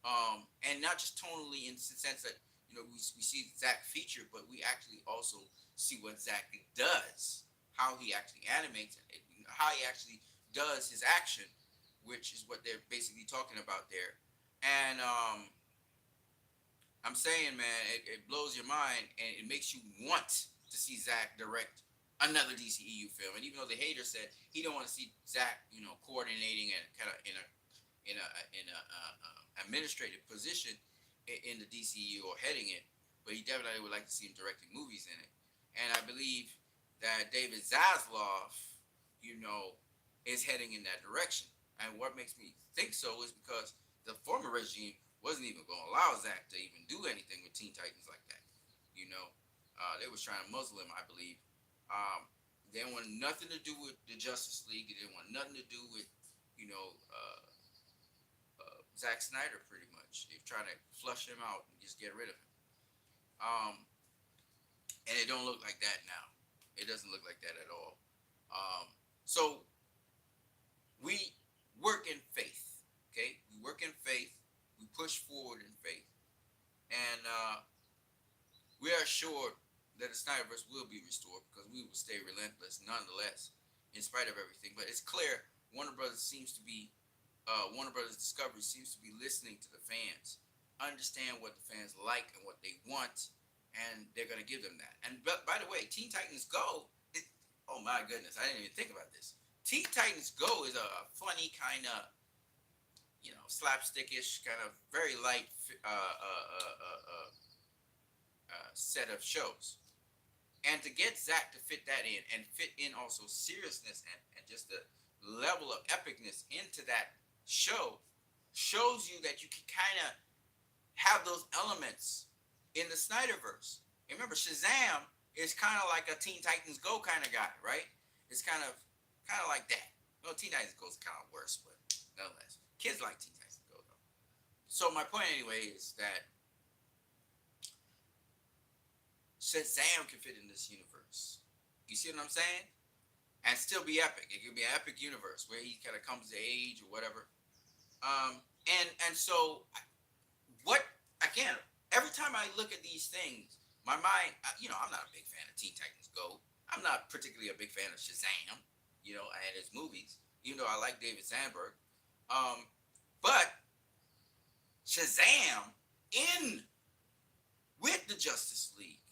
and not just tonally in the sense that we see Zack featured, but we actually also see what Zack does, how he actually animates it, how he actually does his action, which is what they're basically talking about there. And I'm saying, man, it blows your mind and it makes you want to see Zack direct another DCEU film. And even though the hater said he don't want to see Zack, coordinating and kind of in a administrative position in the DCEU or heading it, but he definitely would like to see him directing movies in it. And I believe that David Zaslav, is heading in that direction. And what makes me think so is because the former regime wasn't even going to allow Zack to even do anything with Teen Titans like that. They was trying to muzzle him, I believe. They didn't want nothing to do with the Justice League. They didn't want nothing to do with, Zack Snyder, pretty much. They're trying to flush him out and just get rid of him. And it don't look like that now. It doesn't look like that at all. So we work in faith, okay? We work in faith. We push forward in faith. And we are assured that the Snyderverse will be restored because we will stay relentless nonetheless, in spite of everything. But it's clear Warner Brothers Discovery seems to be listening to the fans, understand what the fans like and what they want, and they're going to give them that. And by the way, Teen Titans Go, oh my goodness, I didn't even think about this. Teen Titans Go is a funny kind of, slapstickish, kind of very light set of shows. And to get Zack to fit that in and fit in also seriousness and just the level of epicness into that show shows you that you can kind of have those elements in the Snyderverse. And remember, Shazam is kind of like a Teen Titans Go kind of guy, right? It's kind of like that. Well, Teen Titans Go is kind of worse, but nonetheless, kids like Teen Titans Go though. So my point anyway is that Shazam can fit in this universe. You see what I'm saying? And still be epic. It could be an epic universe where he kind of comes to age or whatever. And so what again? Every time I look at these things, my mind, I'm not a big fan of Teen Titans Go. I'm not particularly a big fan of Shazam, and his movies, even though I like David Sandberg. But Shazam in with the Justice League,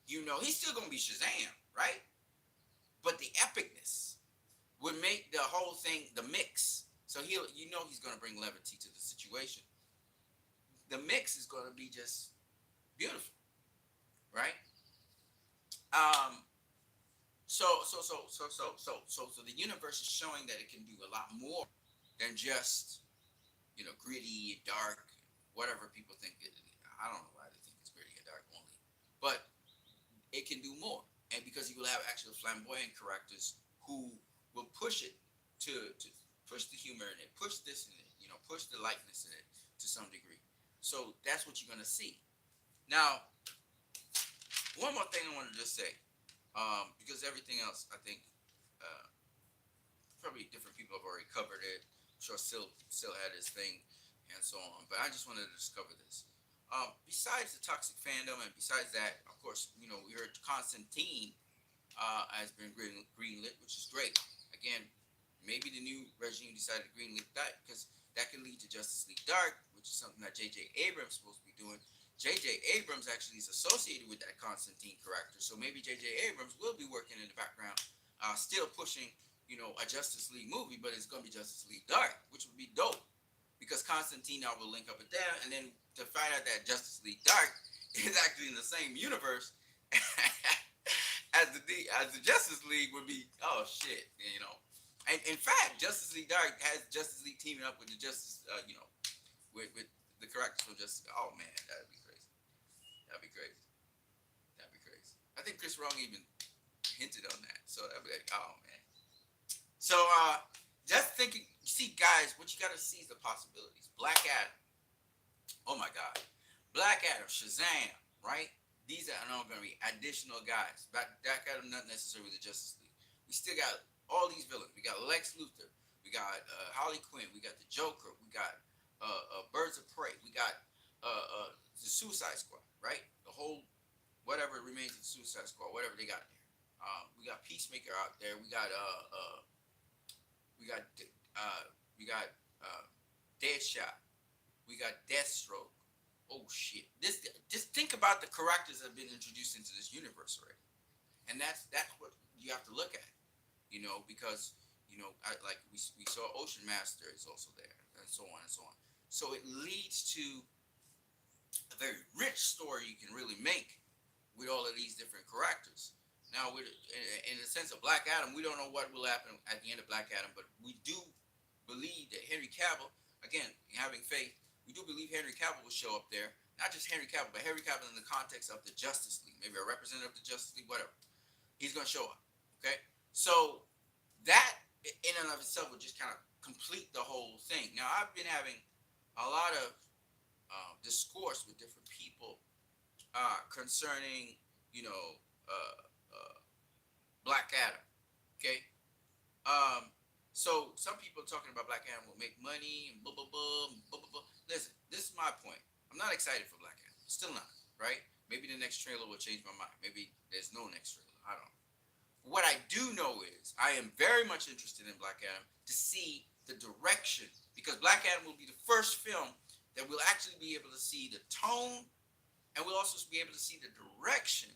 he's still going to be Shazam, right? But the epicness would make the whole thing, the mix. So he's going to bring levity to the situation. The mix is going to be just beautiful, right? So the universe is showing that it can do a lot more than just, gritty, dark, whatever people think it. I don't know why they think it's gritty and dark only, but it can do more. And because you will have actual flamboyant characters who will push it to push the humor in it, push this in it, push the lightness in it to some degree. So that's what you're going to see. Now, one more thing I wanted to just say, because everything else, I think, probably different people have already covered it. I'm sure still had his thing and so on. But I just wanted to discover this. Besides the toxic fandom, and besides that, of course, we heard Constantine has been greenlit, which is great. Again, maybe the new regime decided to greenlit that because that can lead to Justice League Dark, which is something that J.J. Abrams is supposed to be doing. J.J. Abrams actually is associated with that Constantine character, so maybe J.J. Abrams will be working in the background still pushing, a Justice League movie, but it's gonna be Justice League Dark, which would be dope because Constantine now will link up with them, and then to find out that Justice League Dark is actually in the same universe as the Justice League would be. Oh shit. And in fact, Justice League Dark has Justice League teaming up with the Justice, with the characters from Justice. Oh man, that'd be crazy. That'd be crazy. That'd be crazy. I think Chris Wrong even hinted on that. So that'd be like, oh man. So just thinking, you see, guys, what you gotta see is the possibilities. Black Adam. Oh my God. Black Adam, Shazam, right? These are not going to be additional guys. Black Adam, not necessarily the Justice League. We still got all these villains. We got Lex Luthor. We got Harley Quinn. We got the Joker. We got Birds of Prey. We got the Suicide Squad, right? The whole whatever remains of the Suicide Squad, whatever they got there. We got Peacemaker out there. We got we got we got Deadshot. We got Deathstroke. Oh shit! Just think about the characters that have been introduced into this universe already, and that's what you have to look at, because like we saw Ocean Master is also there, and so on and so on. So it leads to a very rich story you can really make with all of these different characters. Now, in the sense of Black Adam, we don't know what will happen at the end of Black Adam, but we do believe that Henry Cavill, again, having faith. We do believe Henry Cavill will show up there. Not just Henry Cavill, but Henry Cavill in the context of the Justice League. Maybe a representative of the Justice League, whatever. He's going to show up. Okay? So that in and of itself will just kind of complete the whole thing. Now, I've been having a lot of discourse with different people concerning, Black Adam. Okay? So some people are talking about Black Adam will make money and blah, blah, blah, blah, blah, blah. Listen, this is my point. I'm not excited for Black Adam. Still not, right? Maybe the next trailer will change my mind. Maybe there's no next trailer. I don't know. What I do know is I am very much interested in Black Adam to see the direction, because Black Adam will be the first film that we'll actually be able to see the tone, and we'll also be able to see the direction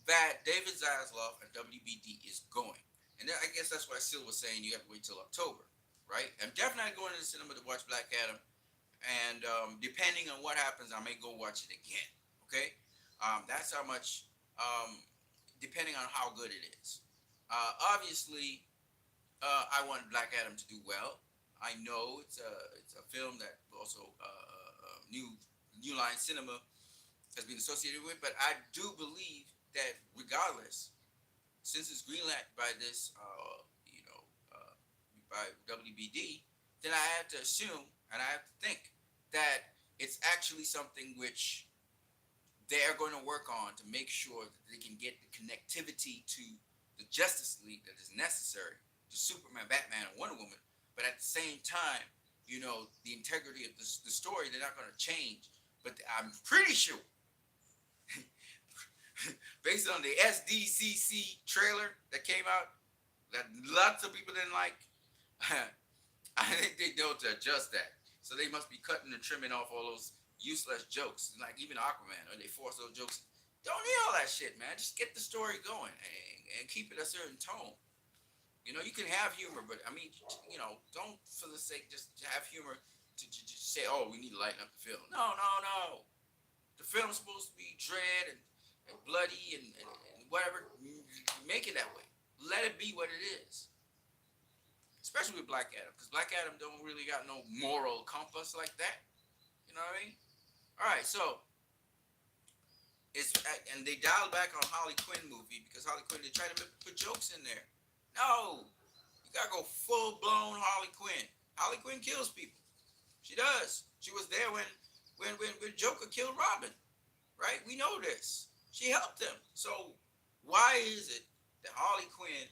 that David Zaslav and WBD is going. And I guess that's why Sil was saying you have to wait till October, right? I'm definitely going to the cinema to watch Black Adam, and depending on what happens, I may go watch it again. Okay, that's how much. Depending on how good it is. Obviously, I want Black Adam to do well. I know it's a film that also New Line Cinema has been associated with, but I do believe that regardless, since it's greenlit by this, by WBD, then I have to assume and I have to think that it's actually something which they're going to work on to make sure that they can get the connectivity to the Justice League that is necessary to Superman, Batman, and Wonder Woman. But at the same time, the integrity of the story, they're not going to change. But I'm pretty sure, based on the SDCC trailer that came out, that lots of people didn't like, I think they know to adjust that. So they must be cutting and trimming off all those useless jokes, like even Aquaman, or they force those jokes. Don't need all that shit, man. Just get the story going and keep it a certain tone. You can have humor, but I mean, don't for the sake just have humor to just say, oh, we need to lighten up the film. No. The film's supposed to be dread and bloody and whatever. Make it that way. Let it be what it is. Especially with Black Adam, because Black Adam don't really got no moral compass like that. You know what I mean? All right, so and they dialed back on Harley Quinn movie because Harley Quinn, they tried to put jokes in there. No, you gotta go full blown Harley Quinn. Harley Quinn kills people. She does. She was there when Joker killed Robin, right? We know this. She helped him. So why is it that Harley Quinn,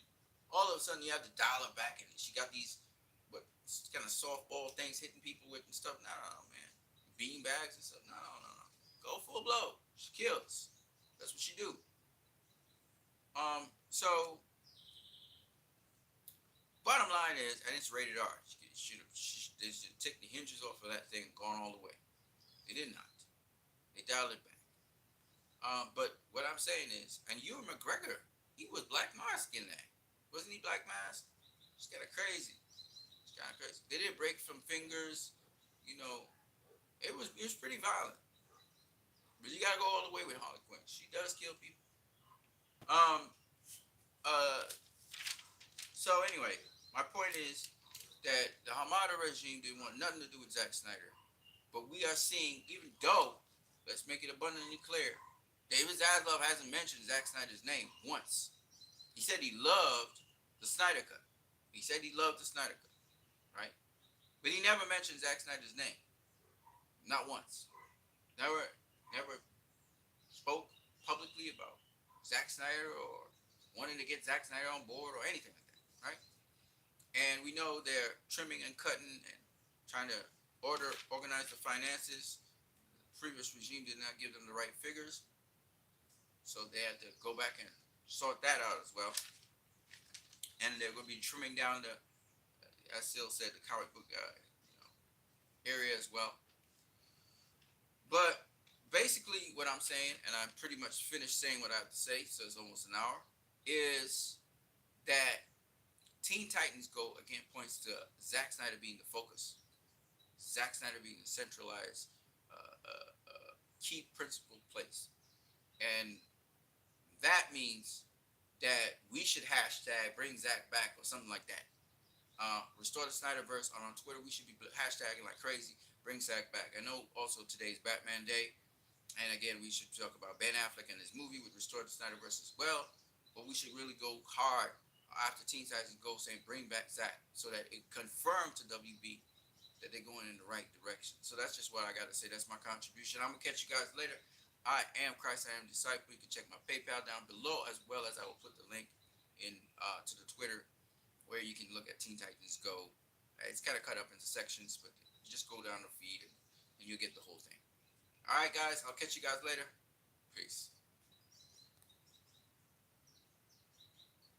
all of a sudden you have to dial her back and she got these kind of softball things hitting people with and stuff? No, man. Bean bags and stuff. No. Go full blow. She kills. That's what she do. So bottom line is, and it's rated R. They should have taken the hinges off of that thing and gone all the way. They did not. They dialed it back. But what I'm saying is, and Ewan McGregor He was Black Mask in that. Wasn't he Black Mask? It's kind of crazy. It's kind of crazy. They did break some fingers. You know, it was pretty violent. But you gotta go all the way with Harley Quinn. She does kill people. Um. Uh. So anyway, my point is that the Hamada regime didn't want nothing to do with Zack Snyder. But we are seeing, even though, let's make it abundantly clear, David Zaslav hasn't mentioned Zack Snyder's name once. He said he loved the Snyder Cut. He said he loved the Snyder Cut, right? But he never mentioned Zack Snyder's name, not once. Never, never spoke publicly about Zack Snyder or wanting to get Zack Snyder on board or anything like that, right? And we know they're trimming and cutting and trying to organize the finances. The previous regime did not give them the right figures, so they had to go back and sort that out as well. And they're going to be trimming down the, as Sil said, the comic book area as well. But basically, what I'm saying, and I'm pretty much finished saying what I have to say, so it's almost an hour, is that Teen Titans Go again points to Zack Snyder being the focus, Zack Snyder being the centralized, key principal place, and that means that we should hashtag bring Zack back or something like that. Restore the Snyderverse on Twitter. We should be hashtagging like crazy. Bring Zack back. I know also today's Batman Day, and again we should talk about Ben Affleck and his movie with Restore the Snyderverse as well. But we should really go hard after Teen Titans Go, saying bring back Zack, so that it confirmed to WB that they're going in the right direction. So that's just what I got to say. That's my contribution. I'm gonna catch you guys later. I am Christ, I am Disciple. You can check my PayPal down below, as well as I will put the link in to the Twitter where you can look at Teen Titans Go. It's kind of cut up into sections, but you just go down the feed and you'll get the whole thing. All right, guys. I'll catch you guys later. Peace.